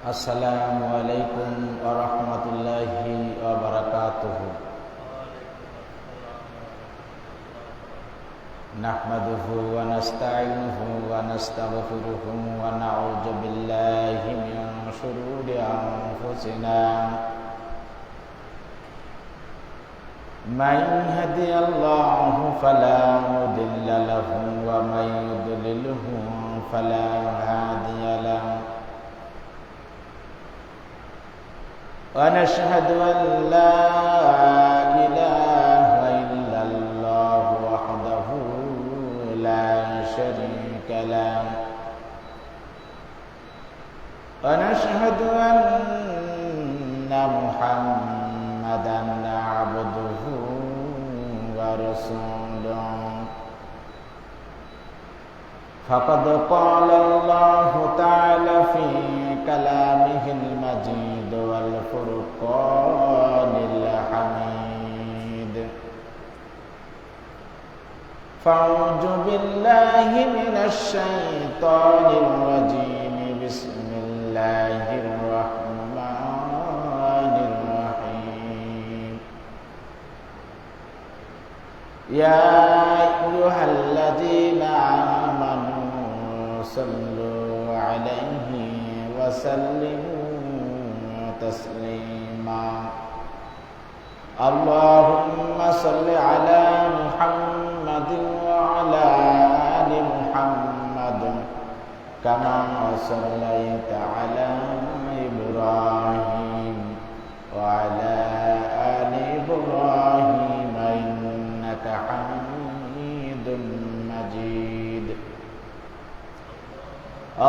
আসসালামু আলাইকুম ওয়া রাহমাতুল্লাহি ওয়া বারাকাতুহু। নাহমাদুহু ওয়া নাস্তাঈনুহু ওয়া নাস্তাগফিরুহু ওয়া নাউযু বিল্লাহি মিন শুরুরি আনফুসিনা। মান ইয়াহদিহিল্লাহু ফালা মুদিল্লা লাহু ওয়া মান ইউদ্লিলহু ফালা হাদিয়া লাহু। ونشهد أن لا إله إلا الله وحده لا شريك له ونشهد أن محمدا عبده ورسوله فقد قال الله تعالى في كلامه المجيد والفرقان الحميد. فأعوذ بالله من الشيطان الرجيم. بسم الله الرحمن الرحيم. يا أيها الذين آمنوا صلوا عليه وسلموا تسليما. اللهم صل على محمد وعلى آل محمد كما صليت على إبراهيم وعلى آل إبراهيم إنك حميد مجيد.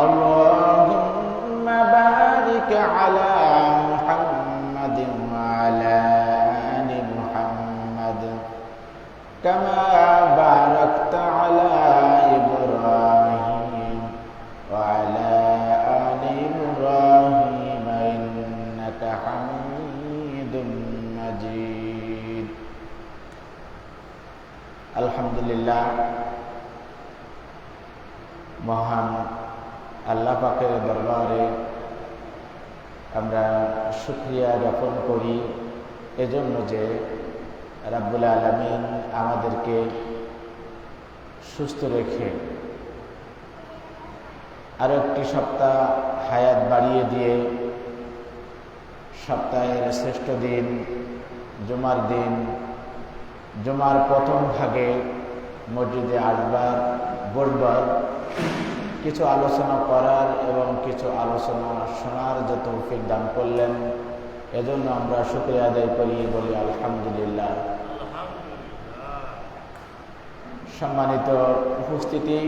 اللهم بارك على محمد وعلى آل محمد كما باركت على إبراهيم وعلى آل إبراهيم إنك حميد مجيد. الحمد لله. মহান আল্লাহ পাকের দরবারে আমরা শুকরিয়া জ্ঞাপন করি এজন্য যে রাব্বুল আলামিন আমাদেরকে সুস্থ রেখে আরো একটি সপ্তাহ হায়াত বাড়িয়ে দিয়ে সপ্তাহের শ্রেষ্ঠ দিন জুমার দিন, জুমার প্রথম ভাগে মসজিদে আসবার বসবার, কিছু আলোচনা করার এবং কিছু আলোচনা শোনার যে তৌফিক দান করলেন এজন্য আমরা শুকরিয়া আদায় করি, বলি আলহামদুলিল্লাহ। সম্মানিত উপস্থিতি,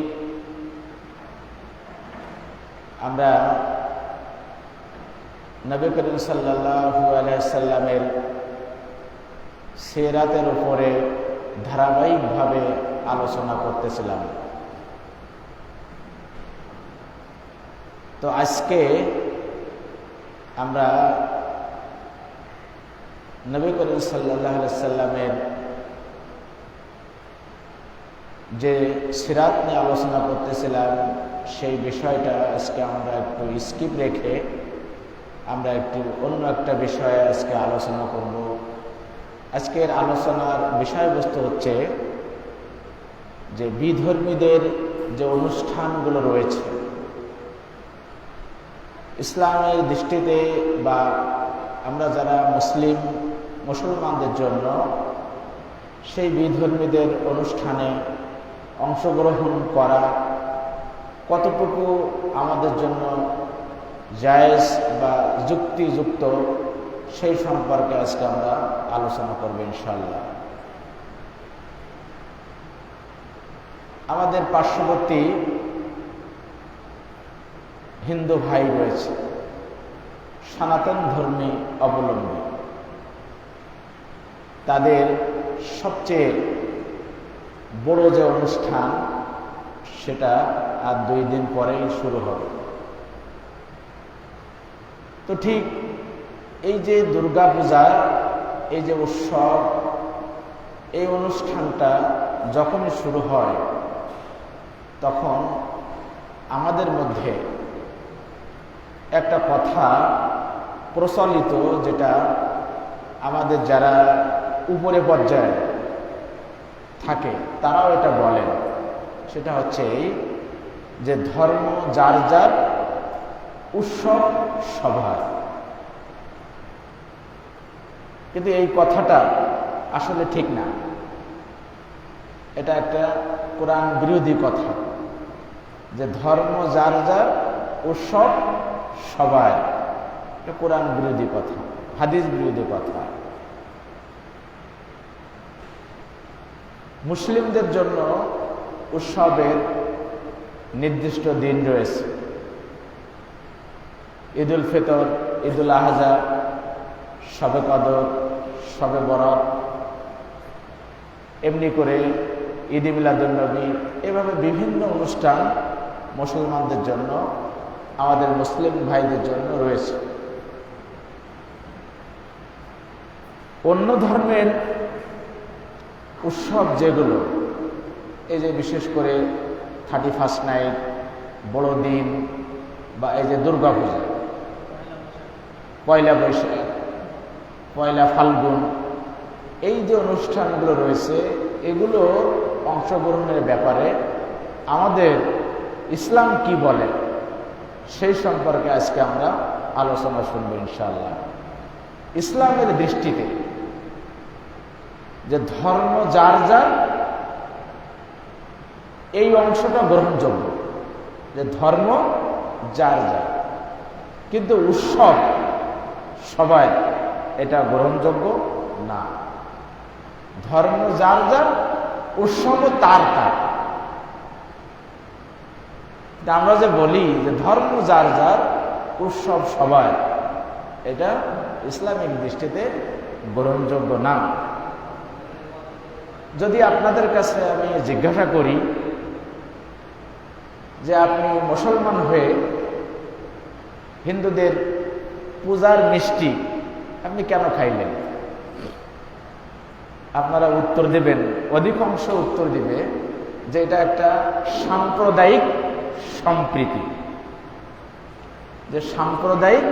আমরা নবী করিম সাল্লাল্লাহু আলাইহি সাল্লামের সিরাতের উপরে ধারাবাহিকভাবে আলোচনা করতেছিলাম। তো আজকে আমরা নবী করিম সাল্লাল্লাহু আলাইহি সাল্লামের যে সিরাত নিয়ে আলোচনা করতেছিলাম সেই বিষয়টা আজকে আমরা একটু স্কিপ রেখে আমরা একটু অন্য একটা বিষয়ে আজকে আলোচনা করব। আজকের আলোচনার বিষয়বস্তু হচ্ছে যে বিধর্মীদের যে অনুষ্ঠানগুলো রয়েছে ইসলামের দৃষ্টিতে বা আমরা যারা মুসলমানদের জন্য সেই বিধর্মীদের অনুষ্ঠানে অংশগ্রহণ করা কতটুকু আমাদের জন্য জায়েজ বা যুক্তিযুক্ত সেই সম্পর্কে আজকে আমরা আলোচনা করব ইনশাআল্লাহ। আমাদের পার্শ্ববর্তী হিন্দু ভাই রয়েছে, সনাতন ধর্মী অবলম্বী। তাদের সবচেয়ে বড় যে অনুষ্ঠান সেটা আর 2 দিন পরেই শুরু হবে। তো ঠিক এই যে দুর্গা পূজার এই যে উৎসব, এই অনুষ্ঠানটা যখনই শুরু হয় তখন আমাদের মধ্যে একটা কথা প্রচলিত, যেটা আমাদের যারা উপরে পর্যায়ে থাকে তারাও এটা বলেন, সেটা হচ্ছে এই যে ধর্ম যার যার, উৎসব সবার। কিন্তু এই কথাটা আসলে ঠিক না, এটা একটা কোরআন বিরোধী কথা, যে ধর্ম যার যার, উৎসব সবার। এটা কোরআন বিরোধী কথা, হাদিস বিরোধী কথা। মুসলিমদের জন্য উৎসবের নির্দিষ্ট দিন রয়েছে। ঈদুল ফিতর, ঈদুল আজহা, শবে কদর, শবে বরাত, এমনি করে ঈদে মিলাদুন নবী, এভাবে বিভিন্ন অনুষ্ঠান মুসলমানদের জন্য, আমাদের মুসলিম ভাইদের জন্য রয়েছে। অন্য ধর্মের উৎসব যেগুলো, এই যে বিশেষ করে 31 নাইট, বড়দিন, বা এই যে দুর্গা পূজা, পয়লা বৈশাখ, পয়লা ফাল্গুন, এই যে অনুষ্ঠানগুলো রয়েছে, এগুলো অংশগ্রহণের ব্যাপারে আমাদের ইসলাম কি বলে সেই সম্পর্কে আজকে আমরা আলোচনা শুনবো ইনশাআল্লাহ। ইসলামের দৃষ্টিতে যে ধর্ম যার যার, এই অংশটা গ্রহণযোগ্য, যে ধর্ম যার যার, কিন্তু উৎসব সবাই, এটা গ্রহণযোগ্য না। ধর্ম যার যার, উৎসবও তার তার। আমরা যে বলি যে ধর্ম যার যার, উৎসব সবাই, এটা ইসলামিক দৃষ্টিতে গ্রহণযোগ্য না। যদি আপনাদের কাছে আমি জিজ্ঞাসা করি যে আপনি মুসলমান হয়ে হিন্দুদের পূজার মিষ্টি আপনি কেন খাইলেন, আপনারা উত্তর দেবেন, অধিকাংশ উত্তর দিবে যে এটা একটা সাম্প্রদায়িক সম্প্রীতি, যে সাম্প্রদায়িক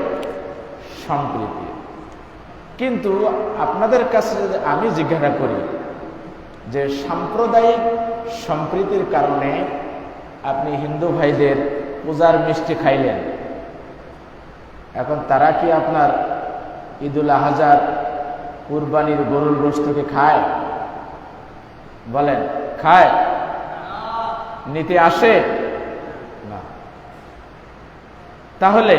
সম্প্রীতি। কিন্তু আপনাদের কাছে যদি আমি জিজ্ঞাসা করি যে সাম্প্রদায়িক সম্প্রীতির কারণে আপনি হিন্দু ভাইদের পূজার মিষ্টি খাইলেন, এখন তারা কি আপনার ঈদুল আজহার কুরবানির গরুর গোশতকে খায়? বলেন, খায়? নিতে আসে না। তাহলে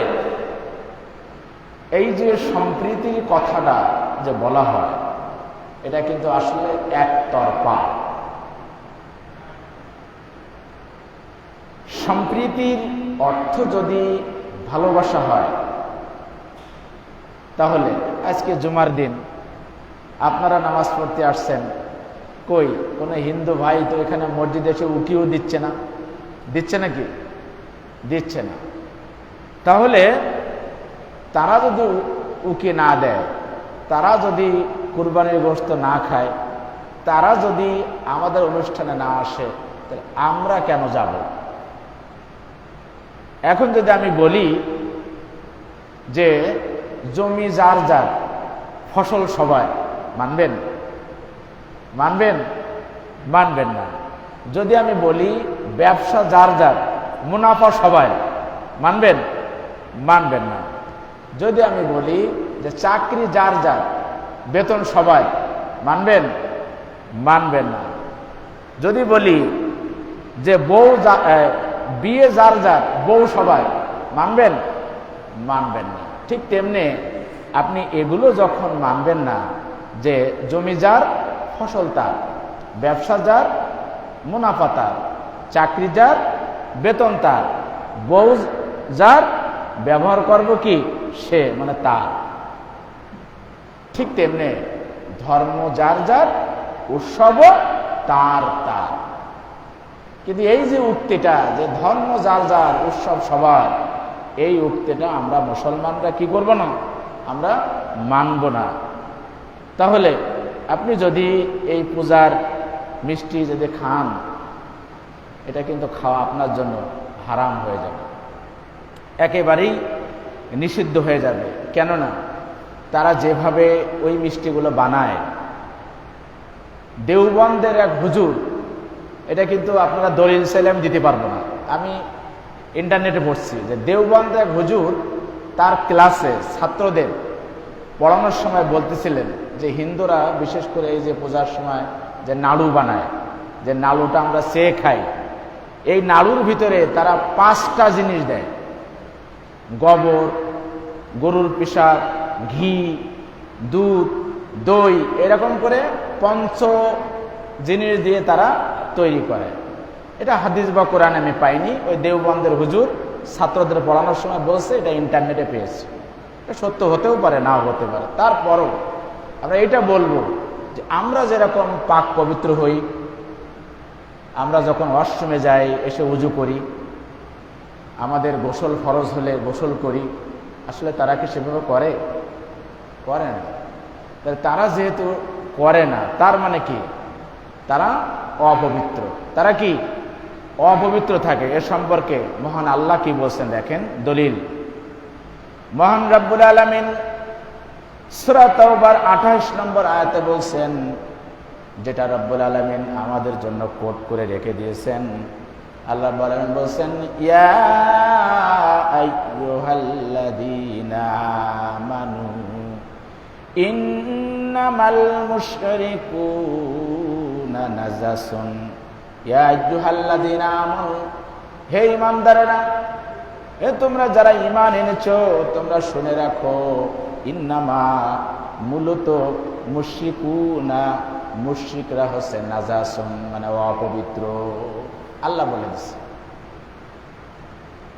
এই যে সম্প্রীতির কথাটা যে বলা হয়, এটা কিন্তু আসলে একতরফা। সম্প্রীতির অর্থ যদি ভালোবাসা হয়, তাহলে আজকে জুমার দিন আপনারা নামাজ পড়তে আসছেন, কই কোনো হিন্দু ভাই তো এখানে মসজিদে এসে উকিও দিচ্ছে না, দিচ্ছে নাকি? দিচ্ছে না। তাহলে তারা যদি উকি না দেয়, তারা যদি কুরবানির গোশত না খায়, তারা যদি আমাদের অনুষ্ঠানে না আসে, তাহলে আমরা কেন যাব? এখন যদি আমি বলি যে জমি যার যার, ফসল সবাই, মানবেন? মানবেন? মানবেন না। যদি আমি বলি ব্যবসা যার যার, মুনাফা সবাই, মানবেন? মানবেন না। যদি আমি বলি যে চাকরি যার যার, বেতন সবাই, মানবেন? মানবেন না। যদি বলি যে বিয়ে যার যার, বউ সবাই, মানবেন? মানবেন না। ঠিক তেমনি আপনি এগুলো যখন মানবেন না, যে জমি যার, ফসল তার, ব্যবসা যার, মুনাফা তার, চাকরি যার, বেতন তার, বউ যার, ব্যবহার করব কি সে, মানে তার। ঠিক তেমনি ধর্ম যার যার, উৎসবও তার তার। কিন্তু এই যে উক্তিটা যে ধর্ম যার যার, উৎসব সবার, এই উক্তিটা আমরা মুসলমানরা কি করব না, আমরা মানব না। তাহলে আপনি যদি এই পূজার মিষ্টি যদি খান, এটা কিন্তু খাওয়া আপনার জন্য হারাম হয়ে যাবে, একেবারেই নিষিদ্ধ হয়ে যাবে। কেননা তারা যেভাবে ওই মিষ্টিগুলো বানায়, দেওবন্দের এক হুজুর, এটা কিন্তু আপনারা দলিল চাইলে আমি দিতে পারবো না, আমি ইন্টারনেটে পড়ছি যে দেওবন্দের এক হুজুর তার ক্লাসে ছাত্রদের পড়ানোর সময় বলতেছিলেন যে হিন্দুরা বিশেষ করে এই যে পূজার সময় যে নাড়ু বানায়, যে নাড়ুটা আমরা চেয়ে খাই, এই নাড়ুর ভিতরে তারা 5টা জিনিস দেয়: গোবর, গরুর পেশাব, ঘি, দুধ, দই, এরকম করে 5 জিনিস দিয়ে তারা তৈরি করে। এটা হাদিস বা কোরআনে আমি পাইনি, ওই দেওবন্দের হুজুর ছাত্রদের পড়ানোর সময় বলছে, এটা ইন্টারনেটে পেয়েছি। এটা সত্য হতেও পারে, নাও হতে পারে। তারপরও আমরা এটা বলবো যে আমরা যেরকম পাক পবিত্র হই, আমরা যখন ওয়াশরুমে যাই এসে উজু করি, আমাদের গোসল ফরজ হলে গোসল করি, আসলে তারা কি সেভাবে করে? করে না। তাহলে তারা যেহেতু করে না, তার মানে কি? তারা অপবিত্র। তারা কি অপবিত্র থাকে। এর সম্পর্কে মহান আল্লাহ কি বলছেন দেখেন, দলিল। মহান রব্বুল আলামিন সূরা তাওবার 28 নম্বর আয়াতে বলছেন, যেটা রব্বুল আলামিন আমাদের জন্য কোট করে রেখে দিয়েছেন। আল্লাহ বলছেন, ইয়া আইয়ুহাল্লাযীনা আমানু ইন্নামাল মুশরিকুনা নাজাসুন। ইয়া আইয়ুহাল্লাযীনা আমানু, হে ঈমানদারেরা, হে তোমরা যারা ঈমান এনেছো, তোমরা শুনে রাখো, ইন্নামা, মূলত, মুশরিকুনা, মুশরিকরা হচ্ছে নাজাসুন, মানে অপবিত্র। আল্লাহ বলে দিচ্ছে।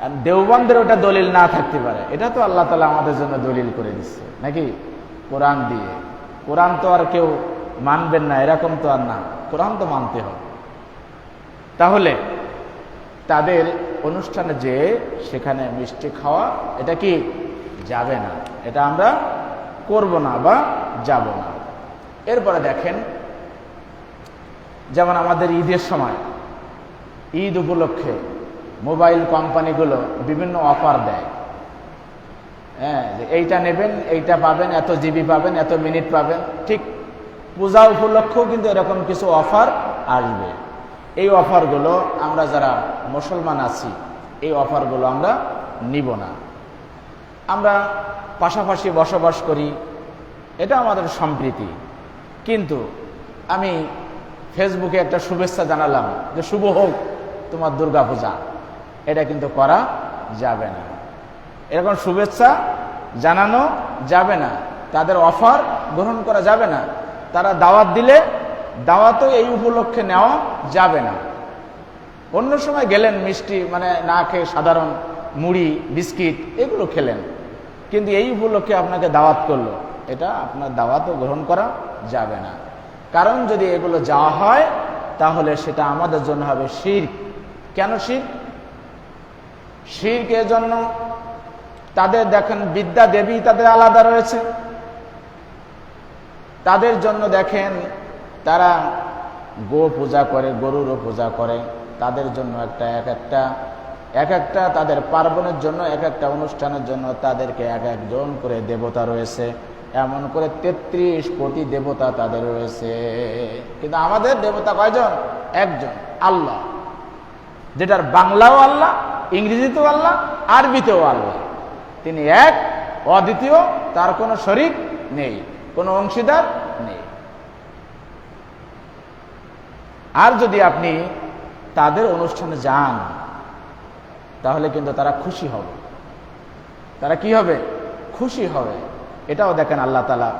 আর দেওবন্দের ওটা দলিল না থাকতে পারে, এটা তো আল্লাহ তাআলা আমাদের জন্য দলিল করে দিচ্ছে নাকি, কোরআন দিয়ে। কোরআন তো আর কেউ মানবেন না এরকম তো আর না, কোরআন তো মানতে হবে। তাহলে তাদের অনুষ্ঠানে যে সেখানে মিষ্টি খাওয়া, এটা কি যাবে না, এটা আমরা করব না বা যাব না। এরপরে দেখেন, যেমন আমাদের ঈদের সময়, ঈদ উপলক্ষে মোবাইল কোম্পানিগুলো বিভিন্ন অফার দেয়। হ্যাঁ, যে এইটা নেবেন, এইটা পাবেন, এত জিবি পাবেন, এত মিনিট পাবেন। ঠিক পূজা উপলক্ষেও কিন্তু এরকম কিছু অফার আসবে। এই অফারগুলো আমরা যারা মুসলমান আছি, এই অফারগুলো আমরা নিব না। আমরা পাশাপাশি বসবাস করি, এটা আমাদের সম্প্রীতি। কিন্তু আমি ফেসবুকে একটা শুভেচ্ছা জানালাম যে শুভ হোক তোমার দুর্গাপূজা, এটা কিন্তু করা যাবে না। এরকম শুভেচ্ছা জানানো যাবে না, তাদের অফার গ্রহণ করা যাবে না। তারা দাওয়াত দিলে দাওয়াতও এই উপলক্ষে নেওয়া যাবে না। অন্য সময় গেলেন মিষ্টি মানে না খেয়ে সাধারণ মুড়ি বিস্কিট এগুলো খেলেন, কিন্তু এই উপলক্ষে আপনাকে দাওয়াত করলো, এটা আপনার দাওয়াতও গ্রহণ করা যাবে না। কারণ যদি এগুলো যাওয়া হয় তাহলে সেটা আমাদের জন্য হবে শিরক। কেন শিরক? শিরক এর জন্য তাদের দেখেন বিদ্যা দেবী তাদের আলাদা রয়েছে, তাদের জন্য দেখেন তারা গো পূজা করে, গরুরও পূজা করে। তাদের জন্য এক একটা তাদের পার্বণের জন্য, এক একটা অনুষ্ঠানের জন্য তাদেরকে এক একজন করে দেবতা রয়েছে। এমন করে 33 কোটি দেবতা তাদের রয়েছে। কিন্তু আমাদের দেবতা কয়জন? একজন, আল্লাহ। যেটার বাংলাও আল্লাহ, ইংরেজিতেও আল্লাহ, আরবিতেও আল্লাহ। তিনি এক, অদ্বিতীয়, তার কোনো শরীক নেই, কোনো অংশীদার নেই। আর যদি আপনি তাদের অনুষ্ঠানে যান তাহলে কিন্তু তারা খুশি হবে। তারা কি হবে? খুশি হবে। এটাও দেখেন আল্লাহ তাআলা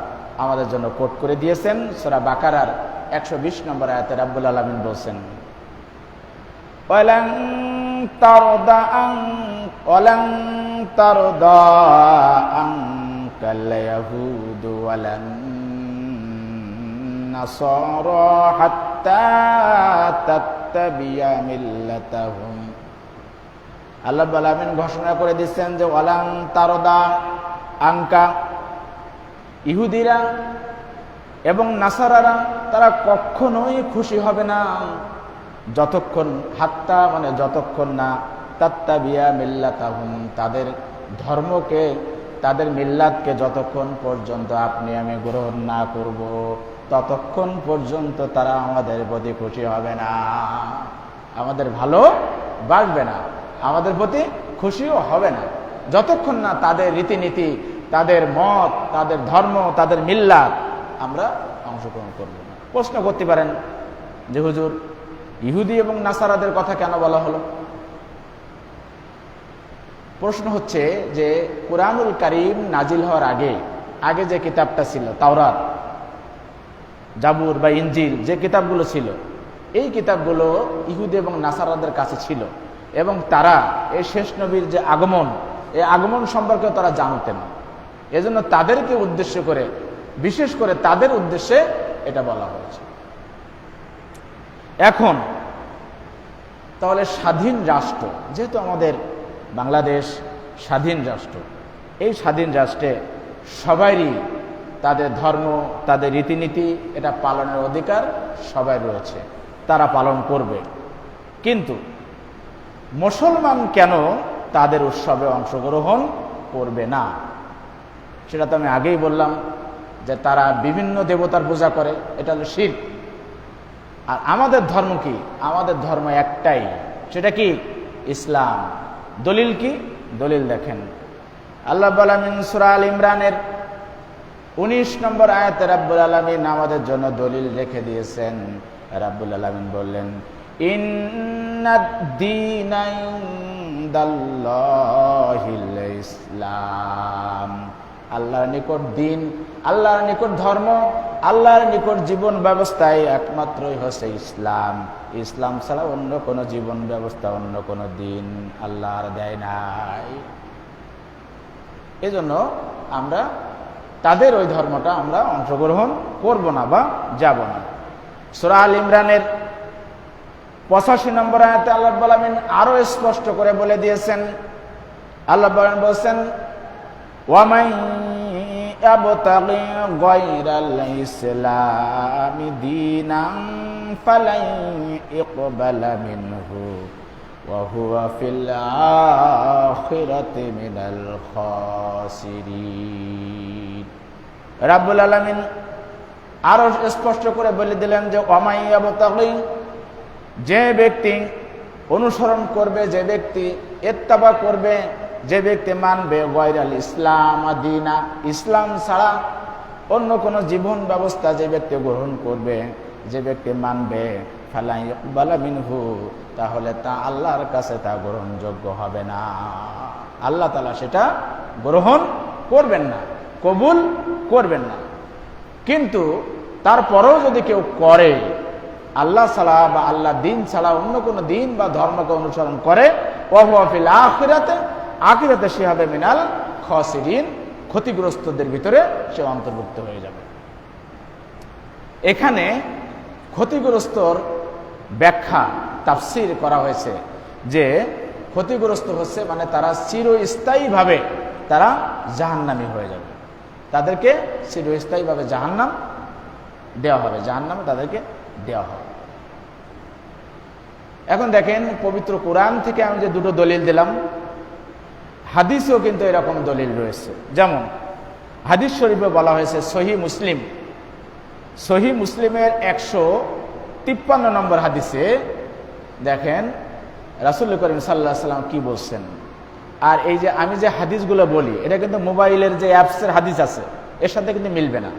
আমাদের জন্য কোট করে দিয়েছেন। সূরা বাকারার 120 নম্বর আয়াতে রব্বুল আলামিন বলেন, ওয়ালান তারদা আনকাল ইয়াহুদু ওয়ালান নাসারা হাত্তা তাত্তাবিয়া মিল্লাতাহুম। আল্লাহ রাব্বুল আলামিন ঘোষণা করে দিচ্ছেন যে ওয়ালান তারদা আনকা, ইহুদিরা এবং নাসারারা তারা কখনোই খুশি হবে না যতক্ষণ, হাত্তা মানে যতক্ষণ না, তাত্তাবিয়া মিল্লাতাহুম, তাদের ধর্মকে, তাদের মিল্লাতকে যতক্ষণ পর্যন্ত আপনি আমি গ্রহণ না করব, ততক্ষণ পর্যন্ত তারা আমাদের প্রতি খুশি হবে না, আমাদের ভালো বাসবে না, আমাদের প্রতি খুশিও হবে না, যতক্ষণ না তাদের রীতিনীতি, তাদের মত, তাদের ধর্ম, তাদের মিল্লাত আমরা অংশগ্রহণ করব না। প্রশ্ন করতে পারেন যে হুজুর, ইহুদি এবং নাসারাদের কথা কেন বলা হলো? প্রশ্ন হচ্ছে যে কুরআনুল কারীম নাজিল হওয়ার আগে যে কিতাবটা ছিল, তাওরাত, জাবুর বা ইনজিল, যে কিতাবগুলো ছিল, এই কিতাবগুলো ইহুদি এবং নাসারাদের কাছে ছিল এবং তারা এই শেষ নবীর যে আগমন, এই আগমন সম্পর্কে তারা জানতেন। এজন্য তাদেরকে উদ্দেশ্য করে, বিশেষ করে তাদের উদ্দেশ্যে এটা বলা হয়েছে। এখন তাহলে স্বাধীন রাষ্ট্র, যেহেতু আমাদের বাংলাদেশ স্বাধীন রাষ্ট্র, এই স্বাধীন রাষ্ট্রে সবারই তাদের ধর্ম, তাদের রীতিনীতি এটা পালনের অধিকার সবাই রয়েছে, তারা পালন করবে। কিন্তু মুসলমান কেন তাদের উৎসবে অংশগ্রহণ করবে না? সেটা তো আমি আগেই বললাম যে তারা বিভিন্ন দেবতার পূজা করে, এটা হলো শিরক। আর আমাদের ধর্ম কি? আমাদের ধর্ম একটাই, সেটা কি? ইসলাম। দলিল কি? দলিল দেখেন, আল্লাহ রাব্বুল আলামিন সূরা আল ইমরানের 19 নম্বর আয়াতে রাব্বুল আলামিন আমাদের জন্য দলিল রেখে দিয়েছেন। রাব্বুল আলামিন বললেন, ইন্নাদ দীনা ইনদাল্লাহিল ইসলাম। আল্লাহর নিকট দিন, আল্লাহর নিকট ধর্ম, আল্লাহর নিকট জীবন ব্যবস্থায় একমাত্রই হচ্ছে ইসলাম। ইসলাম ছাড়া অন্য কোনো জীবন ব্যবস্থা, অন্য কোনো দিন আল্লাহর দেয় নাই। এজন্য আমরা তাদের ওই ধর্মটা আমরা অংশগ্রহণ করব না বা যাব না। সূরা আল ইমরানের 85 নম্বর আয়াতে আল্লাহ রাব্বুল আলামিন আরো স্পষ্ট করে বলে দিয়েছেন। আল্লাহ রাব্বুল আলামিন বলেছেন, ওয়ামান ইয়াবতাগি গায়রাল ইসলামি দীনান ফালান ইকবালা মিনহু ওয়া হুয়া ফিল আখিরাতি মিনাল খাসিরিন। রাব্বুল আলামিন আরো স্পষ্ট করে বলে দিলেন যে ওয়ামান ইয়াবতাগি, যে ব্যক্তি অনুসরণ করবে, যে ব্যক্তি ইত্তেবা করবে, যে ব্যক্তি মানবে গায়রাল ইসলাম দীনা, ইসলাম ছাড়া অন্য কোনো জীবন ব্যবস্থা যে ব্যক্তি গ্রহণ করবে, যে ব্যক্তি মানবে, ফালা ইকবালা মিনহু, তাহলে তা আল্লাহর কাছে তা গ্রহণযোগ্য হবে না। আল্লাহ তাআলা সেটা গ্রহণ করবেন না, কবুল করবেন না। কিন্তু তারপরেও যদি কেউ করে, আল্লাহ ছাড়া বা আল্লাহ দিন ছাড়া অন্য কোনো দিন বা ধর্মকে অনুসরণ করে, ওয়া হুয়া ফিল আখিরাতে, আখিরাতে সে হবে মিনাল খাসিরিন, ক্ষতিগ্রস্তদের ভিতরে সে অন্তর্ভুক্ত হয়ে যাবে। এখানে ক্ষতিগ্রস্তর ব্যাখ্যা তাফসীর করা হয়েছে যে ক্ষতিগ্রস্ত হচ্ছে মানে তারা চিরস্থায়ীভাবে তারা জাহান্নামী হয়ে যাবে, তাদেরকে চিরস্থায়ীভাবে জাহান্নাম দেওয়া হবে, জাহান্নামে তাদেরকে দেওয়া হবে। এখন দেখেন, পবিত্র কোরআন থেকে আমি যে দুটো দলিল দিলাম, হাদিসেও কিন্তু এরকম দলিল রয়েছে। যেমন হাদিস শরীফে বলা হয়েছে, সহিহ মুসলিমের 153 নম্বর হাদিসে দেখেন রাসূল করিম সাল্লাল্লাহু আলাইহি ওয়াসাল্লাম কি বলছেন। আর এই যে আমি যে হাদিসগুলো বলি, এটা কিন্তু মোবাইলের যে অ্যাপসের হাদিস আছে এর সাথে কিন্তু মিলবে না।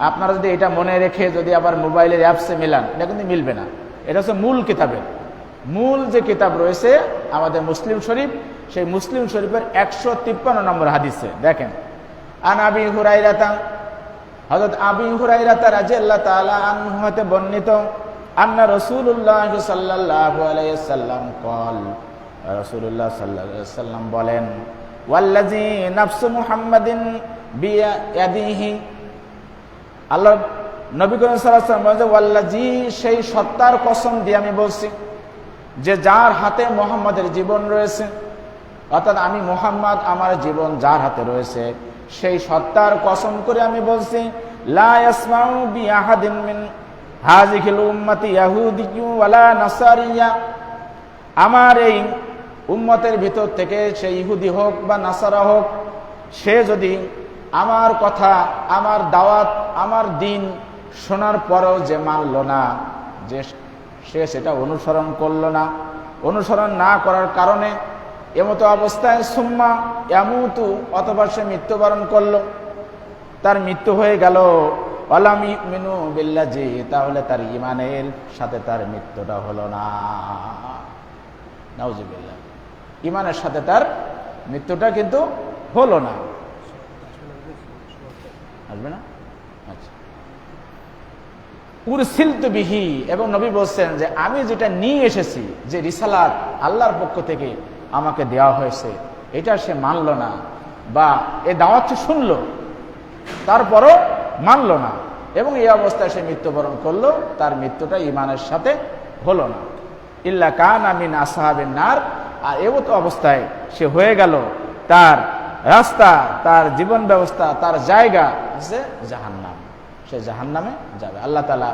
আপনারা যদি এটা মনে রেখে যদি আবার মোবাইলের অ্যাপসে মিলান, এটা কিন্তু মিলবে না। এটা হচ্ছে মূল কিতাবের, মূল যে কিতাব রয়েছে আমাদের মুসলিম শরীফ, সেই মুসলিম শরীফের 153 নম্বর হাদিসে দেখেন, আন আবি হুরায়রা, হযরত আবি হুরায়রা রাদিয়াল্লাহু তাআলা আনহু হতে বর্ণিত, আন্না রাসূলুল্লাহ সাল্লাল্লাহু আলাইহি ওয়াসাল্লাম ক্বাল, রাসূলুল্লাহ সাল্লাল্লাহু আলাইহি ওয়াসাল্লাম বলেন, ওয়াল্লাযী নাফসু মুহাম্মাদিন বিয়াদিহি, আল্লাহ নবী করিম সাল্লাল্লাহু আলাইহি ওয়াসাল্লাম বলেন, ওয়াল্লাযী, সেই সত্তার কসম দিয়ে আমি বলছি যে যার হাতে মুহাম্মাদের জীবন রয়েছে, অর্থাৎ আমি মুহাম্মদ, আমার জীবন যার হাতে রয়েছে, সেই সত্তার কসম করে আমি বলছি, লা ইয়াসমাউ বি আহাদিন মিন হাযিহিল উম্মতি ইয়াহুদিয়্যু ওয়ালা নাসারিয়্যা, আমার এই উম্মতের ভিতর থেকে সে ইহুদি হোক বা নাসারা হোক, সে যদি আমার কথা, আমার দাওয়াত, আমার দিন শোনার পরেও যে মানল না, যে সে সেটা অনুসরণ করল না, অনুসরণ না করার কারণে এমতো অবস্থায় সুম্মা ইয়ামুতু, অথবা সে মৃত্যুবরণ করল, তার মৃত্যু হয়ে গেল, ওয়ালাম ইউমিনু বিল্লাহি, তাহলে তার ঈমানের সাথে তার মৃত্যুটা হলো না। নাউজুবিল্লাহ, ঈমানের সাথে তার মৃত্যুটা কিন্তু হলো না। আসবে না? আচ্ছা। উরসিলতু বিহি, এবং নবী বলছেন যে আমি যেটা নিয়ে এসেছি, যে রিসালাত আল্লাহর পক্ষ থেকে আমাকে দেওয়া হয়েছে, এটা সে মানল না, বা এই দাওয়াত শুনলো তারপরও মানল না, এবং এই অবস্থায় সে মৃত্যুবরণ করলো, তার মৃত্যুটা ঈমানের সাথে হলো না। ইল্লা কানা মিন আসহাবিন নার, আর এমতো অবস্থায় সে হয়ে গেল, তার রাস্তা, তার জীবন ব্যবস্থা, তার জায়গা হচ্ছে জাহান্নাম, সে জাহান্নামে যাবে। আল্লাহ তাআলা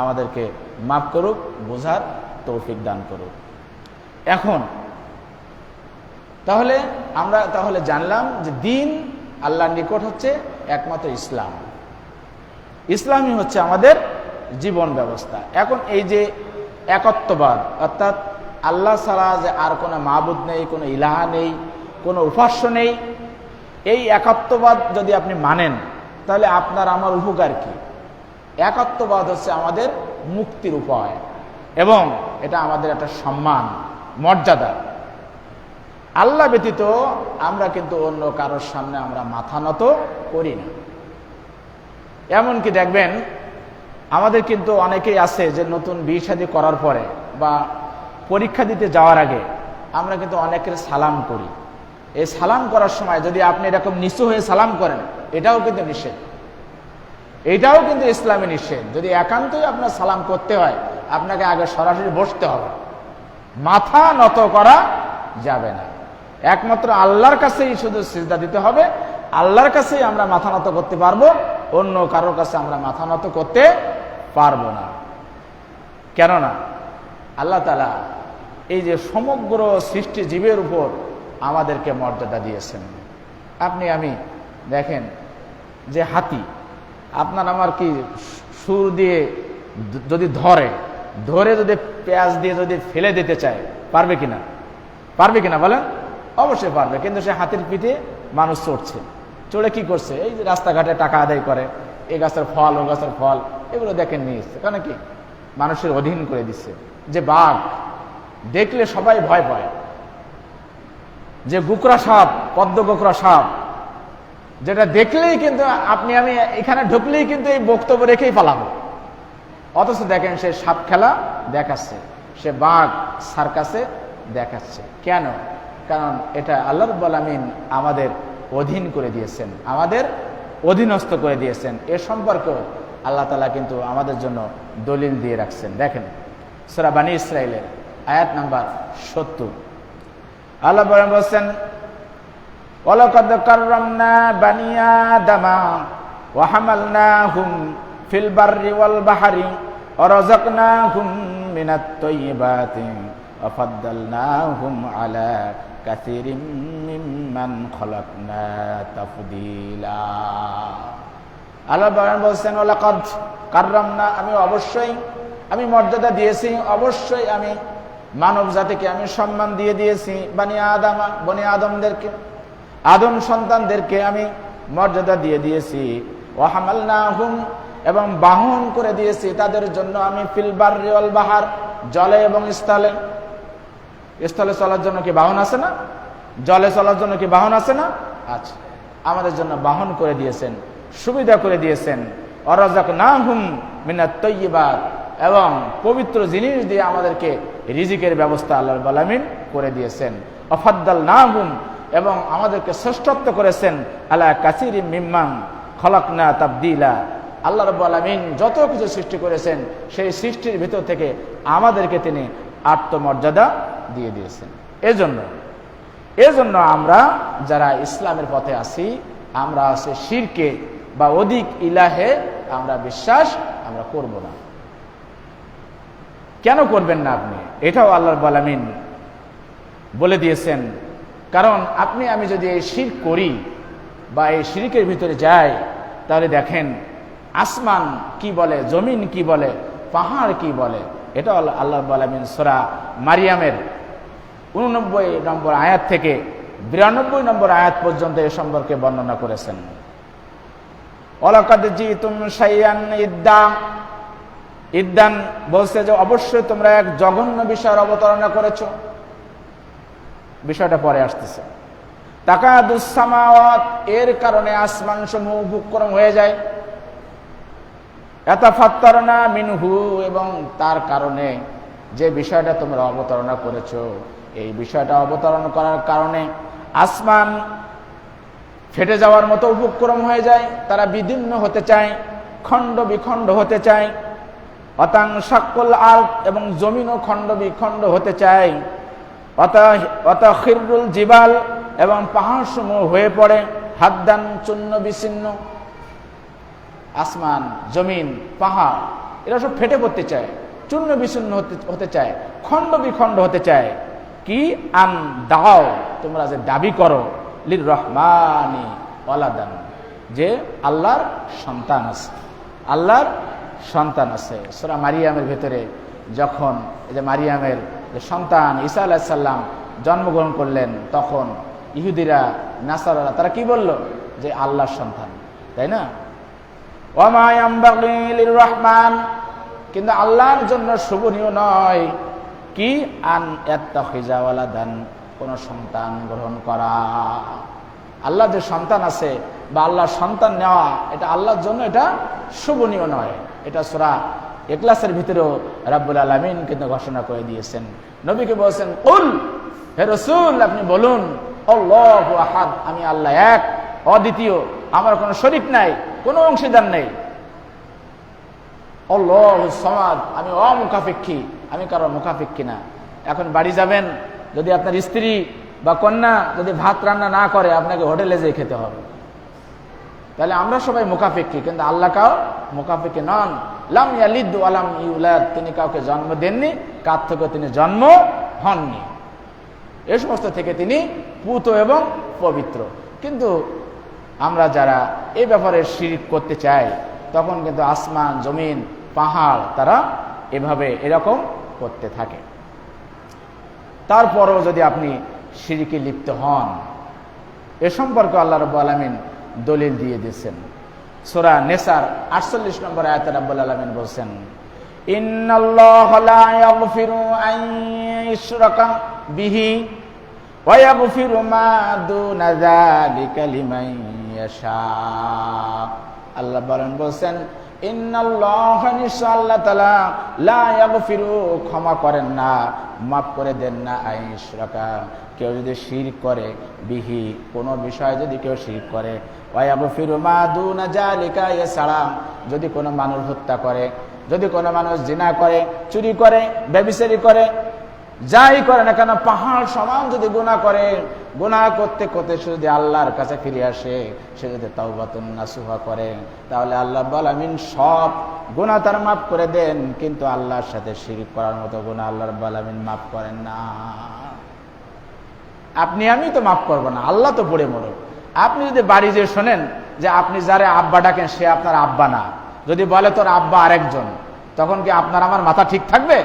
আমাদেরকে মাফ করুক, বোঝার তৌফিক দান করুক। এখন তাহলে আমরা জানলাম যে দিন আল্লাহর নিকট হচ্ছে একমাত্র ইসলাম, ইসলামই হচ্ছে আমাদের জীবন ব্যবস্থা। এখন এই যে একত্ববাদ, অর্থাৎ আল্লাহ ছাড়া যে আর কোনো মাবুদ নেই, কোনো ইলাহা নেই, কোনো উপাস্য নেই, এই একত্ববাদ যদি আপনি মানেন, তাহলে আপনার আমার উপকার কি? একত্ববাদ হচ্ছে আমাদের মুক্তির উপায়, এবং এটা আমাদের একটা সম্মান, মর্যাদা। আল্লাহ ব্যতীত আমরা কিন্তু অন্য কারোর সামনে আমরা মাথা নত করি না। এমনকি দেখবেন আমাদের কিন্তু অনেকেই আছে যে নতুন বিয়ে শাদী করার পরে বা পরীক্ষা দিতে যাওয়ার আগে আমরা কিন্তু অনেকের সালাম করি। এই সালাম করার সময় যদি আপনি এরকম নিচু হয়ে সালাম করেন, এটাও কিন্তু নিষেধ, এটাও কিন্তু ইসলামে নিষেধ। যদি একান্তই আপনার সালাম করতে হয়, আপনাকে আগে সরাসরি বসতে হবে, মাথা নত করা যাবে না। একমাত্র আল্লাহর কাছেই শুধু সিজদা দিতে হবে, আল্লাহর কাছেই আমরা মাথা নত করতে পারবো, অন্য কারোর কাছে আমরা মাথা নত করতে পারবো না। কেননা আল্লাহ তাআলা এই যে সমগ্র সৃষ্টি জীবের উপর আমাদেরকে মর্যাদা দিয়েছেন। আপনি আমি দেখেন যে হাতি আপনার আমার কি সুর দিয়ে যদি ধরে যদি পেঁয়াজ দিয়ে যদি ফেলে দিতে চায়, পারবে কিনা? পারবে কিনা বলেন? অবশ্যই পারবে। কিন্তু সে হাতির পিঠে মানুষ চড়ছে, চড়ে কি করছে? এই যে রাস্তাঘাটে টাকা আদায় করে, এই গাছের ফল ও গাছের ফল এগুলো দেখেন নিয়ে এসছে। কারণ কি? মানুষের অধীন করে দিচ্ছে। যে বাঘ দেখলে সবাই ভয় পায়, যে গোকরা সাপ, পদ্ম গোকরা সাপ, যেটা দেখলেই কিন্তু আপনি আমি এখানে ঢুকলেই কিন্তু এই বক্তব্য রেখেই পালাবো, অথচ দেখেন সে সাপ খেলা দেখাচ্ছে, সে বাঘ সার্কাসে দেখাচ্ছে। কেন? কারণ এটা আল্লাহ রাব্বুল আলামিন আমাদের অধীন করে দিয়েছেন, আমাদের অধীনস্থ করে দিয়েছেন। এ সম্পর্কে আল্লাহ তাআলা কিন্তু আমাদের জন্য দলিল দিয়ে রাখছেন। দেখেন সূরা বানী ইসরাঈলের আয়াত নাম্বার 70, আল্লাহ বলেন, ওয়ালাকাদ কাররামনা বানি আদামা ওয়া হামালনাহুম ফিল বাররি ওয়াল বাহরি ওয়া রাযাকনাহুম মিনাত তাইয়্যিবাতি ওয়া ফাদ্দালনাহুম আলা কাসীরিম মিম্মান খালাকনা তাফদীলা। আল্লাহ বলেন, ওয়ালাকাদ কাররামনা, আমি মর্যাদা দিয়েছি, অবশ্যই আমি মানব জাতিকে আমি সম্মান দিয়ে দিয়েছি। বানি আদামা, বনি আদমদেরকে, আদম সন্তানদেরকে আমি মর্যাদা দিয়ে দিয়েছি। ওয়া হামালনাহুম, এবং বাহন করে দিয়েছি তাদের জন্য আমি ফিল বাররি ওয়াল বাহর, জলে এবং স্থলে। স্থলে চলার জন্য কি বাহন আছে না? জলে চলার জন্য কি বাহন আছে না? আচ্ছা, আমাদের জন্য বাহন করে দিয়েছেন, সুবিধা করে দিয়েছেন। ওয়া রাযাকনাহুম মিনাত তাইয়্যিবাত, এবং পবিত্র জিনিস দিয়ে আমাদেরকে রিজিকের ব্যবস্থা আল্লাহ রাব্বুল আলামিন করে দিয়েছেন। ওয়া ফাদ্দালনাহুম, এবং আমাদেরকে শ্রেষ্ঠত্ব করেছেন আলা কাসীরিম মিম্মান খালাকনা তাফদীলা। আল্লাহ রাব্বুল আলামিন যত কিছু সৃষ্টি করেছেন সেই সৃষ্টির ভিতর থেকে আমাদেরকে তিনি আত্মমর্যাদা দিয়ে দিয়েছেন। এজন্য আমরা যারা ইসলামের পথে আছি, আমরা আছে শিরকে বা অধিক ইলাহে আমরা বিশ্বাস আমরা করব না। কেন করবেন না আপনি? এটাও আল্লাহ রাব্বুল আলামিন বলে দিয়েছেন। কারণ আপনি আমি যদি এই শিরক করি বা এই শিরকের ভিতরে যাই, তাহলে দেখেন আসমান কি বলে, জমিন কি বলে, পাহাড় কি বলে। এটা আল্লাহ রাব্বুল আলামিন সূরা মারিয়ামের 89 নম্বর আয়াত থেকে 92 নম্বর আয়াত পর্যন্ত এ সম্পর্কে বর্ণনা করেছেন। ওয়ালাকাদ জিতুম শাইআন ইদ্দা, ইদ্দান বলছে যে অবশ্যই তোমরা এক জঘন্য বিষয়ের অবতারণা করেছো। বিষয়টা পরে আসতেছে। তাকাদুস সামাওয়াত, এর কারণে আসমান সমূহ উপক্রম হয়ে যায়। ইয়াতাফাত্তারনা মিনহু, এবং তার কারণে যে বিষয়টা তোমরা অবতারণা করেছো, এই বিষয়টা অবতারণ করার কারণে আসমান ফেটে যাওয়ার মতো উপক্রম হয়ে যায়। তারা বিদীর্ণ হতে চায়, খণ্ড বিখণ্ড হতে চায়। অতাংশাক্কুল আরদ, এবং জমিনও খণ্ড বিখণ্ড হতে চায়। অতাখিরুল জিবাল, এবং পাহাড় সমূহ হয়ে পড়ে হাদ্দান চূর্ণ বিচ্ছিন্ন। আসমান, জমিন, পাহাড় এরা সব ফেটে পড়তে চায়, চূর্ণ বিচ্ছিন্ন হতে চায়, খণ্ড বিখণ্ড হতে চায়। কি আন দাও, তোমরা যে দাবি করো লির রহমানি ওয়ালাদান, যে আল্লাহর সন্তান আছে, আল্লাহর সন্তান আছে। সূরা মারিয়ামের ভিতরে যখন এই যে মারিয়ামের যে সন্তান ঈসা আলাইহিস সালাম জন্মগ্রহণ করলেন, তখন ইহুদিরা নাসারারা তারা কি বলল? যে আল্লাহর সন্তান, তাই না? ওয়া মা ইয়ামবাগি লির রহমান, কিন্তু আল্লাহর জন্য শোভনীয় নয় কি আন ইয়াত্তাখিযা ওয়ালাদান, কোন সন্তান গ্রহণ করা। আল্লাহ যে সন্তান আছে বা আল্লাহর সন্তান নেওয়া, এটা আল্লাহর জন্য এটা শোভনীয় নয়। এটা সূরা ইখলাসের ভিতরেও রাব্বুল আলামিন কিন্তু ঘোষণা করে দিয়েছেন। নবীকে বলছেন, কুল, হে রাসূল আপনি বলুন, আল্লাহু আহাদ, আমি আল্লাহ এক, অদ্বিতীয়, আমার কোনো শরীক নাই, কোনো অংশীদার নেই। আল্লাহুস সামাদ, আমি অমুখাপেক্ষী, আমি কারো মুখাপেক্ষী না। এখন বাড়ি যাবেন, যদি আপনার স্ত্রী বা কন্যা যদি ভাত রান্না না করে, আপনাকে হোটেলে যেয়ে খেতে হবে। তাহলে আমরা সবাই মুখাপেক্ষী, কিন্তু আল্লাহ কাও মুখাপেক্ষী নন। লাম ইয়ালিদ ওয়া লাম ইউলাদ, তিনি কাউকে জন্ম দেননি, কার থেকে তিনি জন্ম হননি। এই সমস্ত থেকে তিনি পূত এবং পবিত্র। কিন্তু আমরা যারা এই ব্যাপারে শিরক করতে চাই, তখন কিন্তু আসমান, জমিন, পাহাড় তারা এভাবে এরকম করতে থাকে। তারপরও যদি আপনি শিরকে লিপ্ত হন, এ সম্পর্কে আল্লাহ রাব্বুল আলামিন দলিল দিয়ে দিয়েছেন। সূরা নিসার 48 নম্বর আয়াতে রাব্বুল আলামিন বলেন, ইন্নাল্লাহা লা ইয়াগফিরু আন ইউশরাকা বিহি ওয়া ইয়াগফিরু মা দুনা যালিকা লিমান ইয়াশা। আল্লাহ বলেন, ইন্নাল্লাহা, নিশ্চয় আল্লাহ তাআলা, লা ইয়াগফিরু, ক্ষমা করেন না, মাফ করে দেন না, আন ইউশরাকা, কেউ যদি শিরক করে, বিহি, কোনো বিষয়ে যদি কেউ শিরক করে, ওয়া ইয়াগফিরু মা দুনা যালিকা, এছাড়া যদি কোনো মানুষ হত্যা করে, যদি কোনো মানুষ জিনা করে, চুরি করে, ব্যভিচারী করে, যাই করে না কেন, পাহাড় সমান যদি গুনাহ করে, গুনাহ করতে করতে সে যদি আল্লাহর কাছে ফিরে আসে, সে যদি তাওবাতুন নাসুহা করে, তাহলে আল্লাহ রাব্বুল আলামিন সব গুনাহ তার মাফ করে দেন। কিন্তু আল্লাহর সাথে শিরক করার মতো গুনাহ আল্লাহ রাব্বুল আলামিন মাফ করেন না। আপনি আমি তো মাফ করবো না, আল্লাহ তো পড়ে মরো। আপনি যদি বাড়ি যেয়ে শোনেন যে আপনি যারে আব্বা ডাকেন সে আপনার আব্বা না, যদি বলে তোর আব্বা আরেকজন, তখন কি আপনার আমার মাথা ঠিক থাকবে?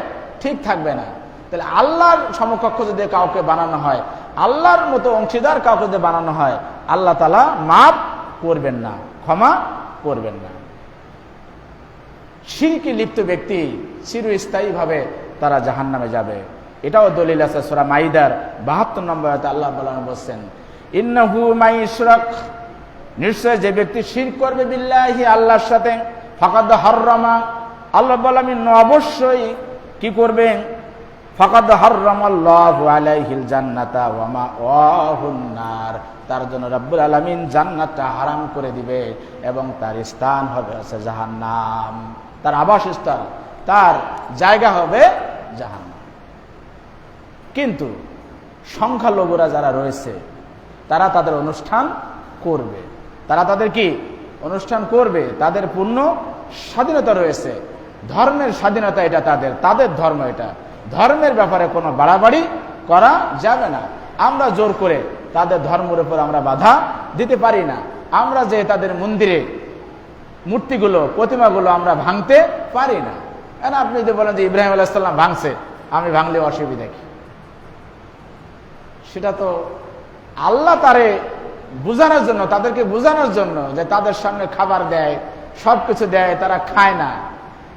ঠিক থাকবে না। তাহলে আল্লাহর সমকক্ষ যদি কাউকে বানানো হয়, আল্লাহর মতো অংশীদার কাউকে যদি বানানো হয়, আল্লাহ তাআলা মাফ করবেন না, ক্ষমা করবেন না। শিরকে লিপ্ত ব্যক্তি চিরস্থায়ীভাবে তারা জাহান্নামে যাবে। এটাও দলিল আছে সূরা মাইদার 72 নম্বর আয়াতে আল্লাহ বলেন, ইন্নাহু মাইশরাক, নিশ্চয় যে ব্যক্তি শিরক করবে বিল্লাহি, আল্লাহর সাথে, ফাকাদ হাররামা, আল্লাহ বলেন অবশ্যই কি করবেন, ফাকাদ হাররামাল্লাহু আলাইহিল জান্নাতা ওয়া মাওয়াহুন নার, তার জন্য রব্বুল আলামিন জান্নাতটা হারাম করে দিবে এবং তার স্থান হবে জাহান্নাম, তার আবাসস্থল, তার জায়গা হবে জাহান্নাম। কিন্তু সংখ্যালঘুরা যারা রয়েছে, তারা তাদের অনুষ্ঠান করবে, তারা তাদের কি অনুষ্ঠান করবে, তাদের পূর্ণ স্বাধীনতা রয়েছে, ধর্মের স্বাধীনতা, এটা তাদের ধর্ম, এটা ধর্মের ব্যাপারে কোনো বাড়াবাড়ি করা যাবে না। আমরা জোর করে তাদের ধর্মের উপর আমরা বাধা দিতে পারি না। আমরা যে তাদের মন্দিরে মূর্তিগুলো প্রতিমাগুলো আমরা ভাঙতে পারি না। কেন আপনি যদি বলেন যে ইব্রাহিম আলাইহিস সালাম ভাঙছে, আমি ভাঙলে অসুবিধা কি? সেটা তো আল্লাহ তারে বোঝানোর জন্য, তাদেরকে বোঝানোর জন্য যে তাদের সামনে খাবার দেয়, সবকিছু দেয়, তারা খায় না,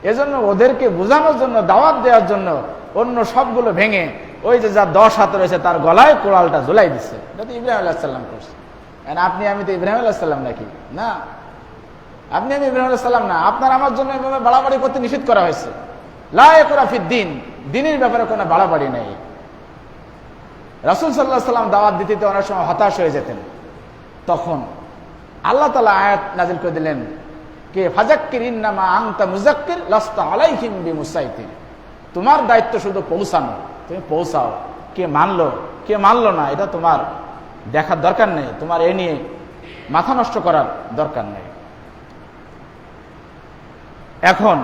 এজন্য ওদেরকে বোঝানোর জন্য, দাওয়াত দেওয়ার জন্য অন্য সবগুলো ভেঙে ওই যে যা 10 হাত রয়েছে তার গলায় কোড়ালটা ঝুলাই দিচ্ছে। এটা তো ইব্রাহিম আলাইহিস সালাম করছে। আপনি আমি তো ইব্রাহিম আলাইহিস সালাম নাকি? না, আপনি আমি ইব্রাহিম আলাইহিস সালাম না। আপনার আমার জন্য এভাবে বাড়াবাড়ি করতে নিষেধ করা হয়েছে। লা ইয়াকুরা ফিদ্দিন, দ্বীনের ব্যাপারে কোনো বাড়াবাড়ি নেই। রাসূল সাল্লাল্লাহু আলাইহি ওয়াসাল্লাম দাওয়াত দিতে অনেক সময় হতাশ হয়ে যেতেন। তখন আল্লাহ তাআলা আয়াত নাযিল করে দিলেন, কে ফাযাক্কির ইন্নামা আনতা মুযাক্কির লাস্তা আলাইহিম বিমুসাইতির। তোমার দায়িত্ব শুধু পৌঁছানো, তুমি পৌঁছাও। কে মানলো কে মানলো না এটা তোমার দেখার দরকার নেই, তোমার এ নিয়ে মাথা নষ্ট করার দরকার নেই। এখন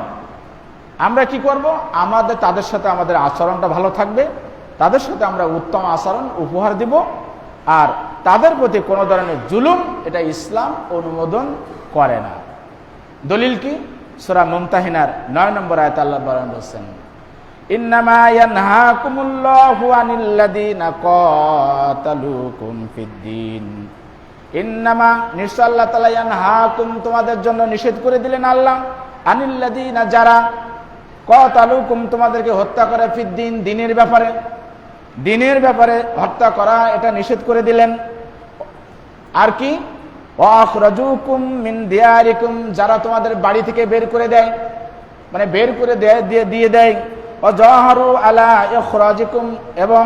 আমরা কি করব? আমাদের তাদের সাথে আমাদের আচরণটা ভালো থাকবে, তাদের সাথে আমরা উত্তম আচরণ উপহার দিব। আর তাদের প্রতি কোনো ধরনের জুলুম এটা ইসলাম অনুমোদন করে না। দলিল কি? সূরা মুমতাহিনার 9 নম্বর আয়াতে আল্লাহ বলেন, ইন্নামা ইয়ানহাকুমুল্লাহু আনিল্লাযীনা কাতালুকুম ফিদ্দীন। ইন্নামা, নিশ্চয় আল্লাহ তাআলা, ইয়ানহাকুম, তোমাদের জন্য নিষেধ করে দিলেন আল্লাহ, আনিল্লাযীনা, যারা, কাতালুকুম, তোমাদেরকে হত্যা করে, ফিদ্দীন, দ্বীনের ব্যাপারে, দ্বীনের ব্যাপারে হত্যা করা এটা নিষেধ করে দিলেন। আর কি? ওয়া আখরাজুকুম মিন দিয়ারিকুম, যারা তোমাদের বাড়ি থেকে বের করে দেয়, মানে বের করে দিয়ে দেয়, ওয়া জাহারু আলা ইখরাজিকুম, এবং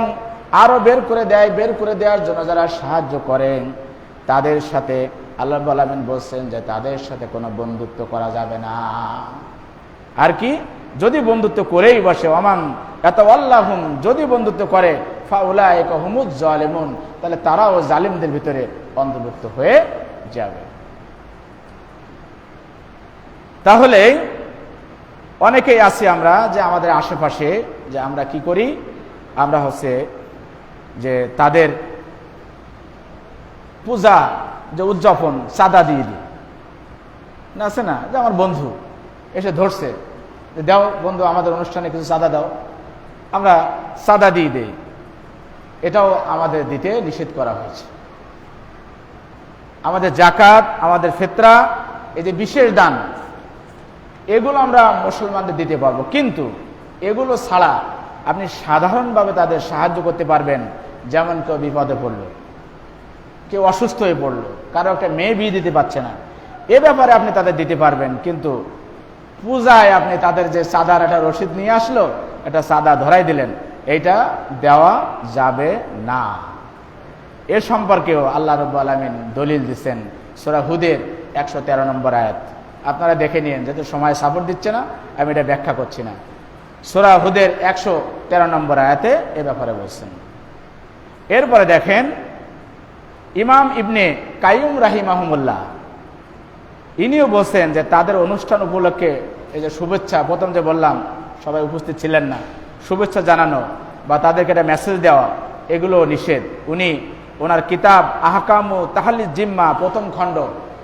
আরো বের করে দেয়, বের করে দেওয়ার জন্য যারা সাহায্য করেন, তাদের সাথে আল্লাহ রাব্বুল আলামিন বলছেন যে তাদের সাথে কোনো বন্ধুত্ব করা যাবে না। আর কি? যদি বন্ধুত্ব করেই বসে, ওমান ইয়াতাওয়াল্লাহুম, যদি বন্ধুত্ব করে, ফাউলাইকা হুমুজ জালিমুন, তাহলে তারাও জালিমদের ভিতরে অন্তর্ভুক্ত হয়ে যাবে। তাহলে অনেকেই আছি আমরা যে আমাদের আশেপাশে যে আমরা কি করি, আমরা হচ্ছে যে তাদের পূজা যে উদযাপন চাঁদা দিয়ে দিই না, আছে না, যে আমার বন্ধু এসে ধরছে, দাও বন্ধু আমাদের অনুষ্ঠানে কিছু চাঁদা দাও, আমরা চাঁদা দিয়ে দেই। এটাও আমাদের দিতে নিষেধ করা হয়েছে। আমাদের জাকাত, আমাদের ফিতরা, এই যে বিশেষ দান, এগুলো আমরা মুসলমানদের দিতে পারবো, কিন্তু এগুলো ছাড়া আপনি সাধারণভাবে তাদের সাহায্য করতে পারবেন। যেমন কেউ বিপদে পড়লো, কেউ অসুস্থ হয়ে পড়লো, কারো একটা মেয়ে বিয়ে দিতে পারছে না, এ ব্যাপারে আপনি তাদের দিতে পারবেন। কিন্তু পূজায় আপনি তাদের যে চাঁদার একটা রসিদ নিয়ে আসলো, একটা চাঁদা ধরাই দিলেন, এইটা দেওয়া যাবে না। এ সম্পর্কেও আল্লাহ রাব্বুল আলামিন দলিল দিচ্ছেন সূরা হুদের 113 নম্বর আয়াত। আপনারা দেখে নিন, যেহেতু সময় সাপোর্ট দিচ্ছে না আমি এটা ব্যাখ্যা করছি না। সূরা হুদের 113 নম্বর আয়াতে এ ব্যাপারে বলছেন। এরপরে দেখেন, ইমাম ইবনে কাইয়ুম রাহিমাহুমুল্লাহ, ইনিও বলছেন যে তাদের অনুষ্ঠান উপলক্ষে এই যে শুভেচ্ছা, প্রথম যে বললাম সবাই উপস্থিত ছিলেন না, শুভেচ্ছা জানানো বা তাদেরকে একটা মেসেজ দেওয়া, এগুলো নিষেধ। উনি ওনার কিতাব আহকামু তাহলিল জিম্মা প্রথম খণ্ড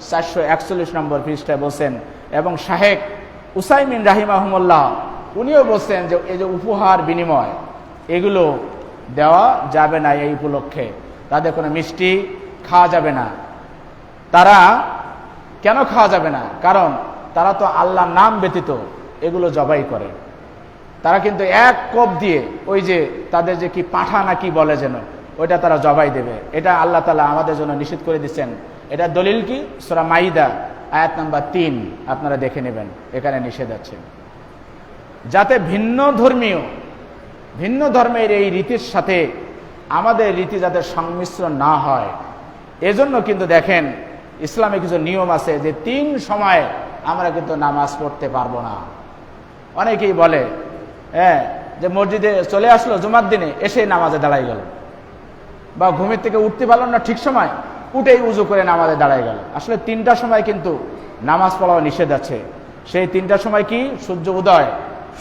441 নম্বর পৃষ্ঠায় বলছেন। এবং শাহেখ উসাইমিন রাহিমাহুমুল্লাহ উনিও বলছেন যে এই যে উপহার বিনিময়, এগুলো দেওয়া যাবে না। এই উপলক্ষে তাদের কোনো মিষ্টি খাওয়া যাবে না। তারা কেন খাওয়া যাবে না? কারণ তারা তো আল্লাহর নাম ব্যতীত এগুলো জবাই করে। তারা কিন্তু এক কোপ দিয়ে ওই যে তাদের যে কি পাঠা না কি বলে যেন, ওইটা তারা জবাই দেবে। এটা আল্লাহ তাআলা আমাদের জন্য নিষেধ করে দিচ্ছেন। এটা দলিল কি? সূরা মাইদা আয়াত নাম্বার 3, আপনারা দেখে নেবেন, এখানে নিষেধ আছে। যাতে ভিন্ন ধর্মের এই রীতির সাথে আমাদের রীতি যাতে সংমিশ্রণ না হয়, এজন্য কিন্তু দেখেন ইসলামে কিছু নিয়ম আছে যে 3 সময় আমরা কিন্তু নামাজ পড়তে পারবো না। অনেকেই বলে যে মসজিদে চলে আসলো জুমার দিনে, এসে নামাজে দাঁড়াই গেল, বা ঘুমের থেকে উঠতে পারল না ঠিক সময়, উঠেই উজু করে নামাজে দাঁড়াই গেল। আসলে 3টা সময় কিন্তু নামাজ পড়াও নিষেধ আছে। সেই 3টা সময় কি? সূর্য উদয়,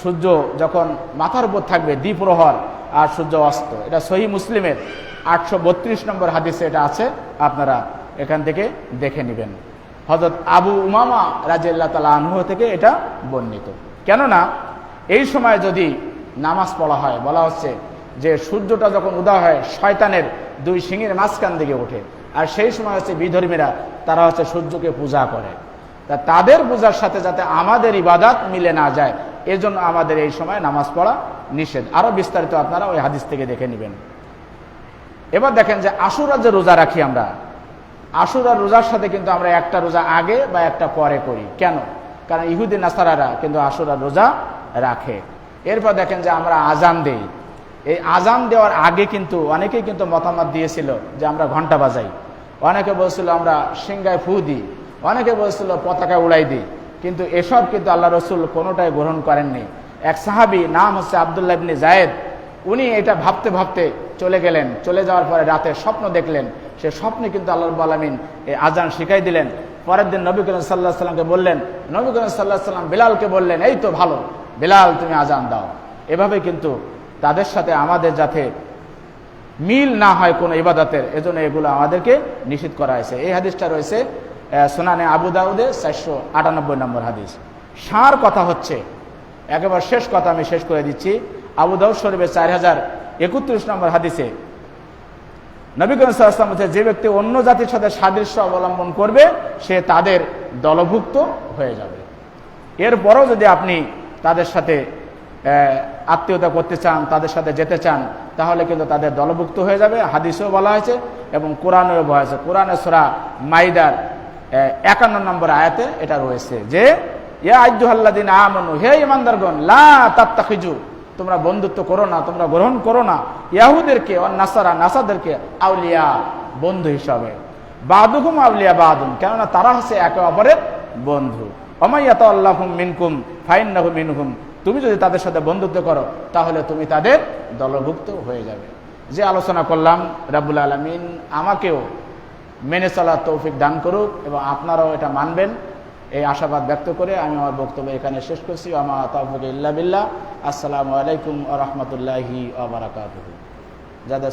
সূর্য যখন মাথার উপর থাকবে, দ্বিপ্রহর, আর সূর্য অস্ত। এটা সহিহ মুসলিমের 832 নম্বর হাদিসে এটা আছে, আপনারা এখান থেকে দেখে নেবেন। হযরত আবু উমামা রাদিয়াল্লাহু তাআলা আনহু থেকে এটা বর্ণিত। কেননা এই সময় যদি নামাজ পড়া হয়, বলা হচ্ছে যে সূর্যটা যখন উদয় হয় শয়তানের দুই শিঙের মাঝখান দিকে ওঠে, আর সেই সময় হচ্ছে বিধর্মীরা তারা হচ্ছে সূর্যকে পূজা করে। তা তাদের পূজার সাথে যাতে আমাদের ইবাদত মিলে না যায়, এজন্য আমাদের এই সময় নামাজ পড়া নিষেধ। আরো বিস্তারিত আপনারা ওই হাদিস থেকে দেখে নেবেন। এবার দেখেন যে আশুরার যে রোজা রাখি আমরা, আশুরার রোজার সাথে কিন্তু আমরা একটা রোজা আগে বা একটা পরে করি। কেন? কারণ ইহুদি নাসারারা কিন্তু আশুরার রোজা রাখে। এরপর দেখেন যে আমরা আজান দেই। এই আজান দেওয়ার আগে কিন্তু অনেকেই কিন্তু মতামত দিয়েছিল যে আমরা ঘন্টা বাজাই, অনেকে বলছিল আমরা সিংগায় ফু দিই, অনেকে বলছিল পতাকা উড়াই দিই। কিন্তু এসব কিন্তু আল্লাহ রসুল কোনোটাই গ্রহণ করেননি। এক সাহাবী নাম হচ্ছে আব্দুল্লাহ ইবনে জায়েদ, উনি এটা ভাবতে ভাবতে চলে গেলেন। চলে যাওয়ার পরে রাতে স্বপ্ন দেখলেন। সে স্বপ্নে কিন্তু আল্লাহ রাব্বুল আলামিন এই আজান শিখাই দিলেন। পরের দিন নবী করিম সাল্লাল্লাহু আলাইহি সাল্লামকে বললেন, নবী করিম সাল্লাল্লাহু আলাইহি সাল্লাম বিলালকে বললেন, এই তো ভালো, বিলাল তুমি আজান দাও। এভাবে কিন্তু তাদের সাথে আমাদের যাতে মিল না হয় কোনো ইবাদতের, এজন্য এগুলো আমাদেরকে নিষিদ্ধ করা হয়েছে। এই হাদিসটা রয়েছে সুনানে আবু দাউদে 498 নম্বর হাদিস। সার কথা হচ্ছে, একেবারে শেষ কথা আমি শেষ করে দিচ্ছি। আবু দাউদ শরীফের 4031 নম্বর হাদিসে নবী করিম সাল্লাল্লাহু আলাইহি ওয়াসাল্লাম বলেছেন, যে ব্যক্তি অন্য জাতির সাথে সাদৃশ্য অবলম্বন করবে সে তাদের দলভুক্ত হয়ে যাবে। এরপরও যদি আপনি তাদের সাথে আত্মীয়তা করতে চান, তাদের সাথে যেতে চান, তাহলে কিন্তু তাদের দলভুক্ত হয়ে যাবে। হাদিসেও বলা হয়েছে এবং কোরআনেও বলা হয়েছে। কোরআনে সূরা মাইদার 51 নম্বর আয়াতে এটা রয়েছে যে, ইয়া আইয়ুহাল্লাযীনা আমানু, হে ঈমানদারগণ, লা তাত্তাখিজু, তোমরা বন্ধুত্ব করো না, তোমরা গ্রহণ করো না ইয়াহুদেরকে ও নাসারা, নাসাদেরকে আউলিয়া, বন্ধু হিসাবে। বাদুহুম আউলিয়া বাদুন, কেননা তারা হচ্ছে একে অপরের বন্ধু। ওমাইয়াতাল্লাহুম মিনকুম ফাইন্নাহু মিনহুম, তুমি যদি তাদের সাথে বন্ধুত্ব করো তাহলে তুমি তাদের দলভুক্ত হয়ে যাবে। যে আলোচনা করলাম, রাব্বুল আলামিন আমাকেও মেনে চলার তৌফিক দান করুক এবং আপনারাও এটা মানবেন, এই আশাবাদ ব্যক্ত করে আমি আমার বক্তব্য এখানে শেষ করছি। আমা তাওফিক ইল্লা বিল্লাহ। আসসালামু আলাইকুম ওয়া রাহমাতুল্লাহি ওয়া বারাকাতুহু। যাদের